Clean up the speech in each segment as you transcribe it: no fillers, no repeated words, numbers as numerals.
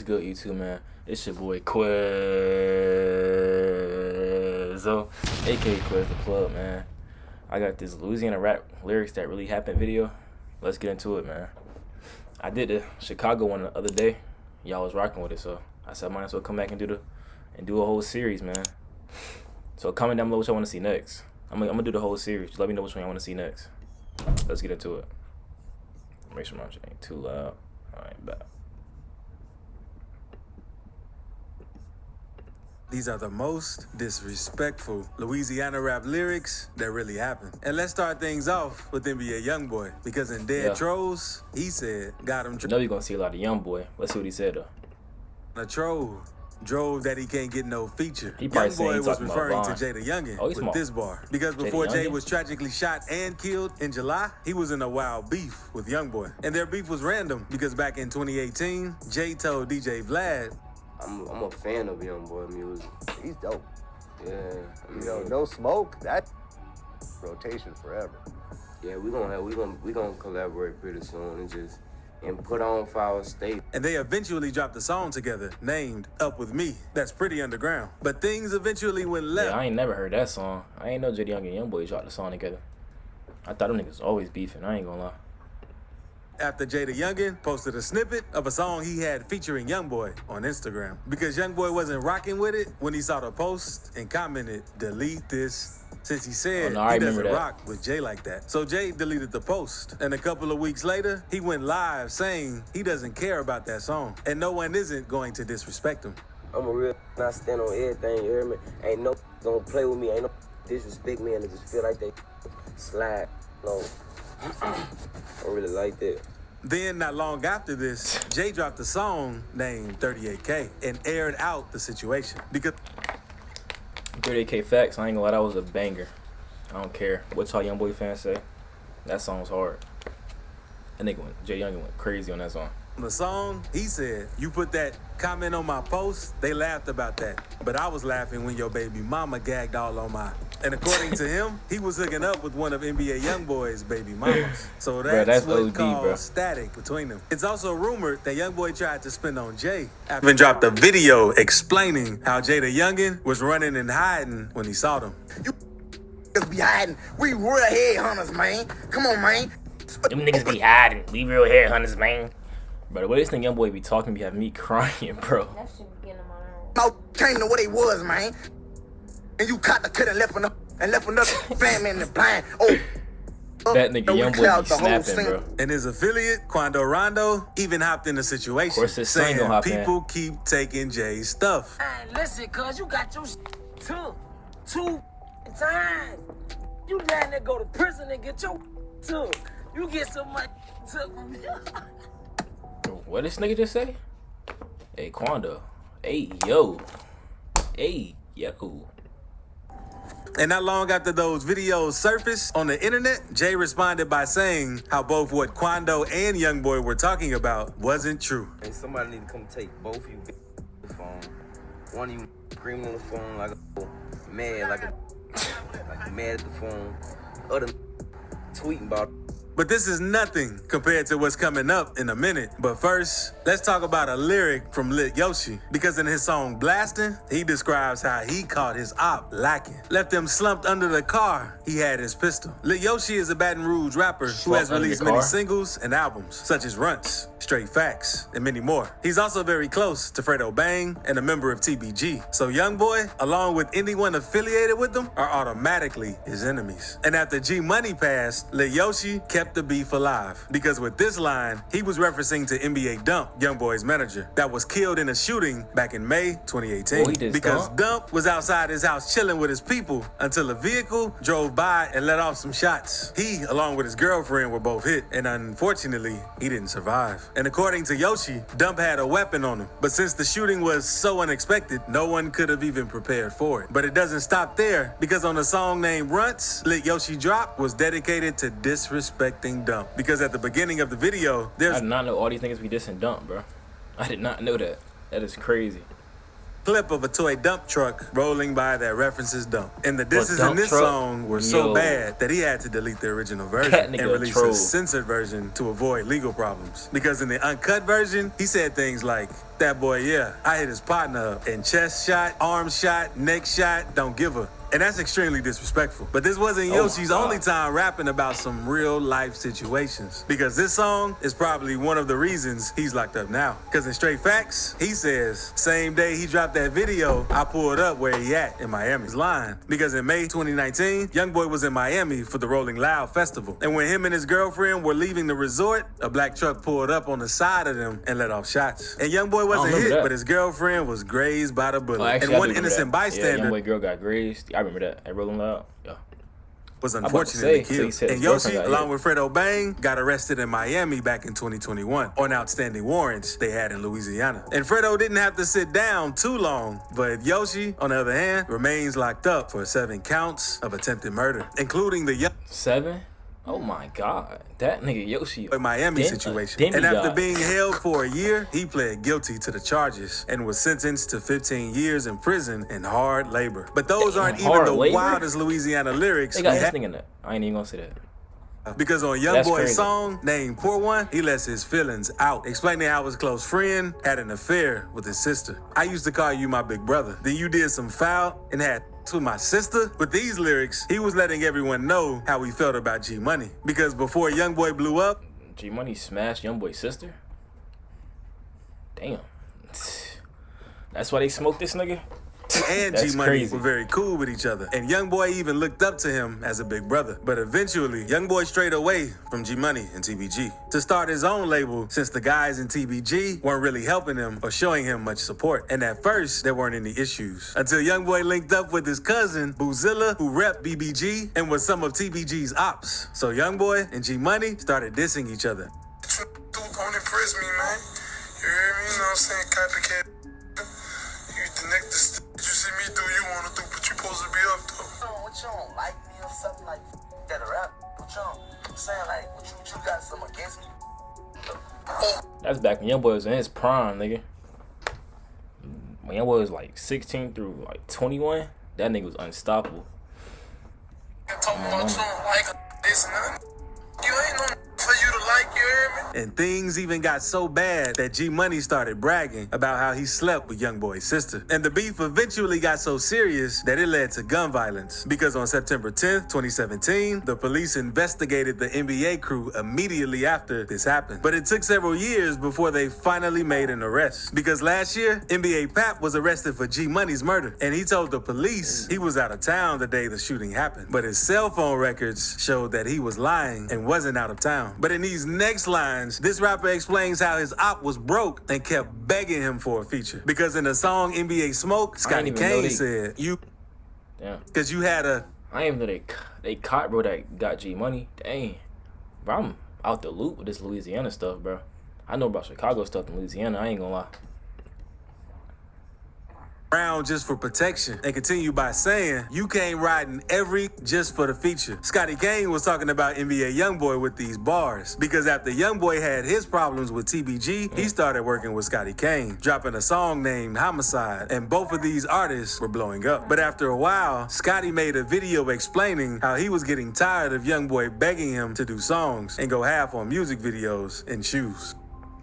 What's good, YouTube, man? It's your boy Quizzo, aka Quiz the Plug, man. I got this Louisiana rap lyrics that really happened video. Let's get into it, man. I did the Chicago one the other day. Y'all was rocking with it, so I said I might as well come back and do a whole series, man. So comment down below what y'all want to see next. I'm gonna do the whole series. Just let me know which one y'all want to see next. Let's get into it. Make sure my shit ain't too loud. Alright, bye. These are the most disrespectful Louisiana rap lyrics that really happened. And let's start things off with NBA Youngboy, because in Dead Trolls, he said, got him. You know you're gonna see a lot of Youngboy. Let's see what he said though. A troll drove that he can't get no feature. He probably Youngboy was referring to Jay the Youngin with this bar, because before Jay was tragically shot and killed in July, he was in a wild beef with Youngboy. And their beef was random because back in 2018, Jay told DJ Vlad, I'm a fan of Youngboy music. He's dope. Yeah. You know, No Smoke, that rotation forever. Yeah, we gonna collaborate pretty soon and put on for our state. And they eventually dropped a song together named Up With Me. That's pretty underground. But things eventually went left. Yeah, I ain't never heard that song. I ain't know Jay the Young and Youngboy dropped the song together. I thought them niggas always beefing. I ain't gonna lie. After Jay the Youngin posted a snippet of a song he had featuring Youngboy on Instagram. Because Youngboy wasn't rocking with it when he saw the post and commented, delete this, since he said he doesn't rock with Jay like that. So Jay deleted the post. And a couple of weeks later, he went live saying he doesn't care about that song. And no one isn't going to disrespect him. I'm a real, I stand on everything, you hear me? Ain't no gonna play with me, ain't no disrespect me, and I just feel like they slide. No, I really like that. Then, not long after this, Jay dropped a song named 38K and aired out the situation. Because 38K facts, I ain't gonna lie, that was a banger. I don't care what y'all Youngboy fans say. That song was hard. That nigga Jay Youngin went crazy on that song. The song, he said, you put that comment on my post, they laughed about that. But I was laughing when your baby mama gagged all on my... And according to him, he was hooking up with one of NBA Youngboy's baby mamas. So that's what OD, caused static between them. It's also rumored that Youngboy tried to spin on Jay. Even dropped a video explaining how Jay the Youngin was running and hiding when he saw them. You be hiding. We real headhunters, man. Come on, man. Them niggas be hiding. We real headhunters, man. Bro, the way this thing Youngboy be talking be having me crying, bro. That shit be getting on my nerves. Came to what they was, man. And you caught the kid and left another family in the blind. Oh, that nigga Youngboy be snapping, bro. And his affiliate, Quando Rondo, even hopped in the situation. Of course, his son saying gonna hop people keep taking Jay's stuff. Hey, listen, cuz you got your took two times. You down there go to prison and get your took. You get so much took from What this nigga just say? Hey, Quando. Hey, yo. Hey, yo. And not long after those videos surfaced on the internet, Jay responded by saying how both what Quando and Youngboy were talking about wasn't true. Hey, somebody need to come take both of you the phone. One of you screaming on the phone like a mad, like mad at the phone. Other tweeting about. But this is nothing compared to what's coming up in a minute. But first, let's talk about a lyric from Lil Yoshi. Because in his song Blastin', he describes how he caught his op lacking. Left him slumped under the car, he had his pistol. Lil Yoshi is a Baton Rouge rapper who has released many singles and albums, such as Runts, Straight Facts, and many more. He's also very close to Fredo Bang and a member of TBG. So Youngboy, along with anyone affiliated with them, are automatically his enemies. And after G Money passed, Lil Yoshi kept the beef alive, because with this line, he was referencing to NBA Dump, Youngboy's manager, that was killed in a shooting back in May 2018. Because Dump was outside his house chilling with his people until a vehicle drove by and let off some shots. He, along with his girlfriend, were both hit, and unfortunately, he didn't survive. And according to Yoshi, Dump had a weapon on him, but since the shooting was so unexpected, no one could have even prepared for it. But it doesn't stop there, because on a song named Runts, Lit Yoshi Drop was dedicated to disrespecting Dump. Because at the beginning of the video, I did not know all these niggas be dissing Dump, bro. I did not know that. That is crazy. clip of a toy dump truck rolling by that references dump. And the disses in dump this truck? song were so Yo. bad that he had to delete the original version That and nigga release troll. a censored version to avoid legal problems. Because in the uncut version, he said things like, "That boy, yeah, I hit his partner up and chest shot, arm shot, neck shot, don't give a." And that's extremely disrespectful. But this wasn't Oh my Yoshi's God. only time rapping about some real life situations. Because this song is probably one of the reasons he's locked up now. Because in Straight Facts, he says, same day he dropped that video, I pulled up where he at in Miami's line. Because in May 2019, Youngboy was in Miami for the Rolling Loud Festival. And when him and his girlfriend were leaving the resort, a black truck pulled up on the side of them and let off shots. And Youngboy wasn't remember hit, that. but his girlfriend was grazed by the bullet. Oh, actually, and I one do remember innocent that. bystander Yeah, Youngboy girl got grazed. I remember that at Rolling Loud. Yeah. was about to unfortunately say, so he killed. said his And Yoshi, girlfriend got along hit. with Fredo Bang, got arrested in Miami back in 2021 on outstanding warrants they had in Louisiana. And Fredo didn't have to sit down too long, but Yoshi, on the other hand, remains locked up for 7 counts of attempted murder, including the 7? Oh my God. That nigga Yoshi. Miami a situation. And after demigod. being held for a year, he pled guilty to the charges and was sentenced to 15 years in prison and hard labor. But those Damn, aren't even hard the labor? wildest Louisiana lyrics They got we his have. thing in there. I ain't even gonna say that. Because on That's Youngboy's crazy. song named Poor One, he lets his feelings out, explaining how his close friend had an affair with his sister. I used to call you my big brother. Then you did some foul and had with my sister. With these lyrics, he was letting everyone know how he felt about G Money. Because before Youngboy blew up, G Money smashed Youngboy's sister? Damn. That's why they smoked this nigga? and That's G Money crazy. were very cool with each other. And Youngboy even looked up to him as a big brother. But eventually, Youngboy strayed away from G Money and TBG to start his own label, since the guys in TBG weren't really helping him or showing him much support. And at first, there weren't any issues. Until Youngboy linked up with his cousin, Boozilla, who repped BBG and was some of TBG's ops. So Youngboy and G Money started dissing each other. Don't impress me, man. You hear me? You know what I'm saying? Copycat. You the next you see me do, you wanna do, but you supposed to be up though. What you don't like me or something like that rap? What you don't saying like what you got something against me? That's back when Youngboy was in his prime, nigga. When Youngboy was like 16 through like 21, that nigga was unstoppable. You talking about you don't like this and that. You ain't no for you to like, you hear me? And things even got so bad that G Money started bragging about how he slept with Youngboy's sister. And the beef eventually got so serious that it led to gun violence. Because on September 10th, 2017, the police investigated the NBA crew immediately after this happened. But it took several years before they finally made an arrest. Because last year, NBA Pap was arrested for G Money's murder. And he told the police he was out of town the day the shooting happened. But his cell phone records showed that he was lying and wasn't out of town. But in these next lines, this rapper explains how his op was broke and kept begging him for a feature. Because in the song NBA Smoke, Scotty even know Kane they- said, Damn. because you had a, I didn't even know they caught bro that got G Money. Dang. Bro, I'm out the loop with this Louisiana stuff, bro. I know about Chicago stuff in Louisiana, I ain't gonna lie. round just for protection, and continue by saying, you came riding every just for the feature. Scotty Kane was talking about NBA Youngboy with these bars, because after Youngboy had his problems with TBG, he started working with Scotty Kane, dropping a song named Homicide, and both of these artists were blowing up. But after a while, Scotty made a video explaining how he was getting tired of Youngboy begging him to do songs and go half on music videos and shoes.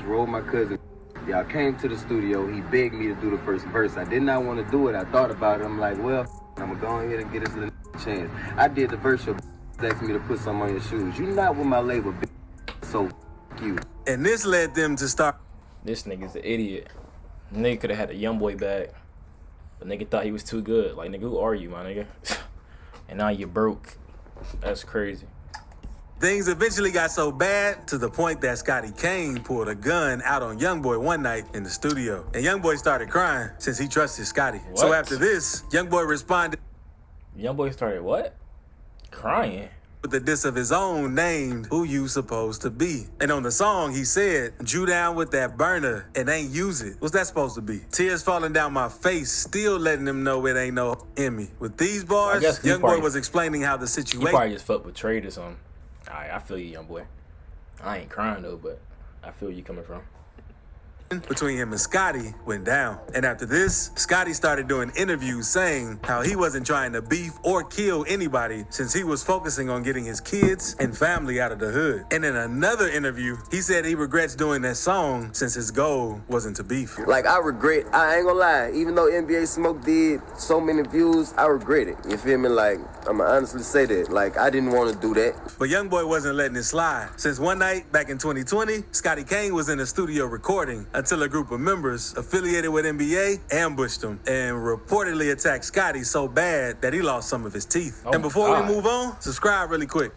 Rolled my cousin. Y'all came to the studio. He begged me to do the first verse. I did not want to do it. I thought about it. I'm like, well, I'm going to go ahead and get this little chance. I did the verse. Your asked me to put some on your shoes. You not with my label, so you. And this led them to start This nigga's an idiot. Nigga could have had a Youngboy bag. But nigga thought he was too good. Like, nigga, who are you, my nigga? And now you broke. That's crazy. Things eventually got so bad to the point that Scotty Kane pulled a gun out on Youngboy one night in the studio. And Youngboy started crying since he trusted Scotty. So What? after this, Youngboy responded Youngboy started what? Crying. with the diss of his own named Who You Supposed to Be. And on the song, he said, drew down with that burner and ain't use it. What's that supposed to be? Tears falling down my face, still letting them know it ain't no in me. With these bars, guess he Youngboy probably- was explaining how the He situation probably just fucked with trade or something. Alright, I feel you, Youngboy. I ain't crying though, but I feel you coming from. between him and Scotty went down. And after this, Scotty started doing interviews saying how he wasn't trying to beef or kill anybody since he was focusing on getting his kids and family out of the hood. And in another interview, he said he regrets doing that song since his goal wasn't to beef. Like, I ain't gonna lie, even though NBA Smoke did so many views, I regret it. You feel me? Like, I'ma honestly say that. Like, I didn't want to do that. But Youngboy wasn't letting it slide. Since one night back in 2020, Scotty Kane was in the studio recording until a group of members affiliated with NBA ambushed him and reportedly attacked Scotty so bad that he lost some of his teeth. Oh and before God. we move on, subscribe really quick.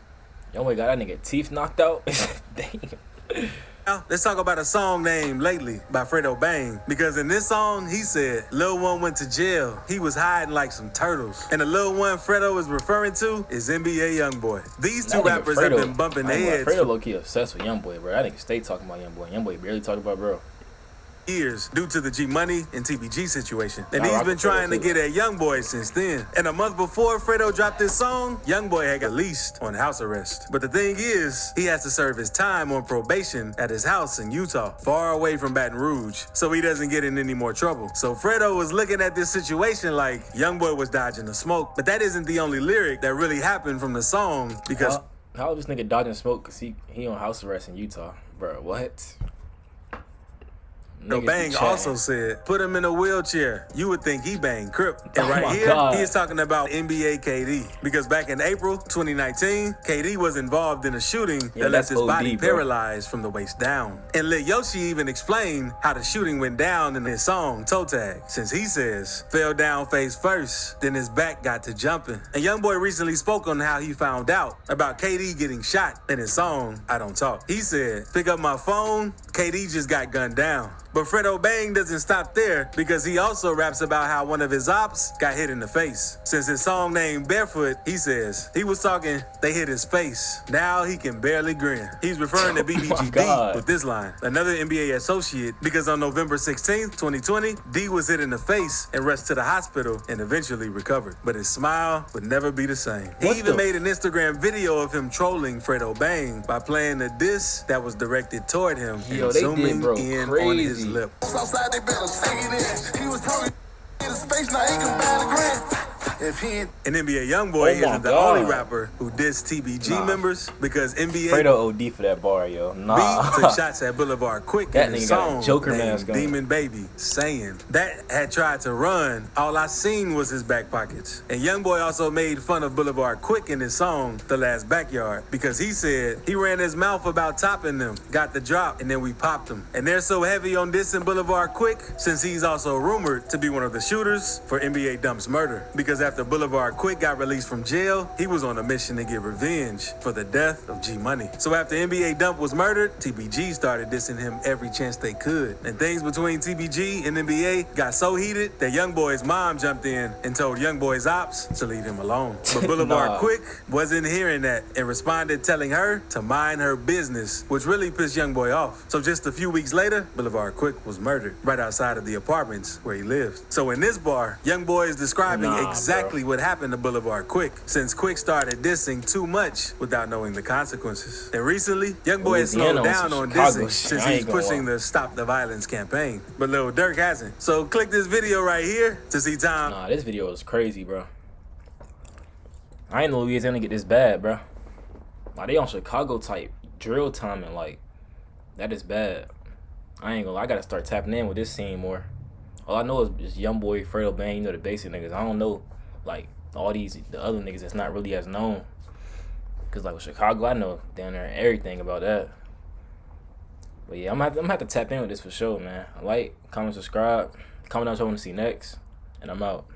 Youngboy got that nigga teeth knocked out. Damn. Now, let's talk about a song named Lately by Fredo Bang. Because in this song, he said, Lil One went to jail. He was hiding like some turtles. And the Lil One Fredo is referring to is NBA Youngboy. These two That nigga rappers Fredo, have been bumping their heads Fredo low-key obsessed with Youngboy, bro. That nigga stay talking about Youngboy. Youngboy barely talk about bro. years due to the G Money and TBG situation. And I he's rock been with trying to Fredo, too. get at Youngboy since then. And a month before Fredo dropped this song, Youngboy had got released on house arrest. But the thing is, he has to serve his time on probation at his house in Utah, far away from Baton Rouge, so he doesn't get in any more trouble. So Fredo was looking at this situation like Youngboy was dodging the smoke. But that isn't the only lyric that really happened from the song, because How is this nigga dodging smoke because he on house arrest in Utah? Bro, what? Niggas be Bang chatting. also said, put him in a wheelchair. You would think he banged Crip. And Oh right my here, God. he is talking about NBA KD. Because back in April 2019, KD was involved in a shooting Yeah, that left that's his OD, body bro. paralyzed from the waist down. And Lil Yoshi even explained how the shooting went down in his song, Toe Tag. Since he says, fell down face first, then his back got to jumping. And Youngboy recently spoke on how he found out about KD getting shot in his song, I Don't Talk. He said, pick up my phone, KD just got gunned down. But Fredo Bang doesn't stop there because he also raps about how one of his ops got hit in the face. Since his song named Barefoot, he says, he was talking, they hit his face. Now he can barely grin. He's referring to Oh my BBG God. D with this line. Another NBA associate, because on November 16th, 2020, D was hit in the face and rushed to the hospital and eventually recovered. But his smile would never be the same. He What even the made an Instagram video of him trolling Fredo Bang by playing a diss that was directed toward him Yo, and they did, zooming bro, in on crazy. his lip. Outside, they better take it in. He was talking in his face, now he can buy the grant. If he ain't And NBA Youngboy Oh my isn't the God. only rapper who dissed TBG Nah. members because NBA Fredo OD for that bar, yo. B Nah. took shots at Boulevard Quick That in his nigga got a song Joker named mask on. Demon Baby, saying that had tried to run. All I seen was his back pockets. And Youngboy also made fun of Boulevard Quick in his song The Last Backyard because he said he ran his mouth about topping them, got the drop, and then we popped them. And they're so heavy on dissing Boulevard Quick since he's also rumored to be one of the shooters for NBA Dump's murder. Because after Boulevard Quick got released from jail, he was on a mission to get revenge for the death of G Money. So after NBA Dump was murdered, TBG started dissing him every chance they could. And things between TBG and NBA got so heated that Youngboy's mom jumped in and told Youngboy's ops to leave him alone. But Boulevard Nah. Quick wasn't hearing that and responded telling her to mind her business, which really pissed Youngboy off. So just a few weeks later, Boulevard Quick was murdered right outside of the apartments where he lived. So in this bar, Youngboy is describing Nah, exactly what happened to Boulevard Quick, since Quick started dissing too much without knowing the consequences. And recently, Youngboy has Louisiana slowed on down some on Chicago dissing shit, since I he's ain't gonna pushing lie. the Stop the Violence campaign. But Lil Durk hasn't. So click this video right here to see time. Nah, this video is crazy, bro. I ain't know Louisiana get this bad, bro. Like, they on Chicago type drill timing, like, that is bad. I ain't gonna lie, I gotta start tapping in with this scene more. All I know is just Youngboy, Fredo Bang, you know, the basic niggas. I don't know, like, all the other niggas that's not really as known. Cause like with Chicago, I know down there everything about that. But yeah, I'm gonna have to tap in with this for sure, man. Like, comment, subscribe, comment down what you want to see next, and I'm out.